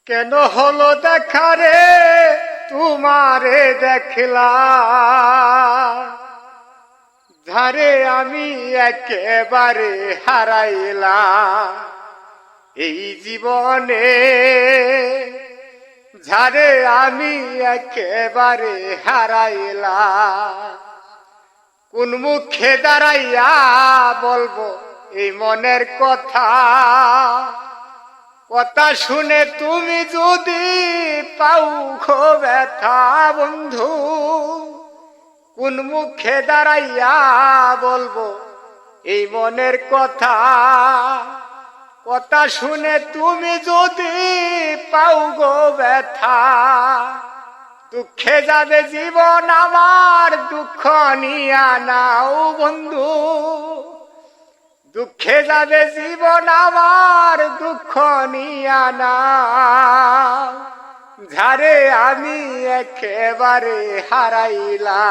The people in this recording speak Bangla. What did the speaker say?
কেন হলো দেখা রে তোমারে দেখলা, ধারে আমি একেবারে হারাইলা এই জীবনে, ঝারে আমি একেবারে হারাইলা। কোন মুখে দাঁড়াইয়া বলবো এই মনের কথা, কথা শুনে তুমি যদি পাও খো ব্যথা বন্ধু, কোন মুখে দাঁড়াইয়া বলবো এই মনের কথা, কথা শুনে তুমি যদি পাও গো ব্যথা। দুঃখে যাবে জীবন আমার, দুঃখ নিয়া নাও বন্ধু, দুঃখে যাবে জীবন আমার, দুঃখ নিয়া নাও, ঝারে আমি একেবারে হারাইলা।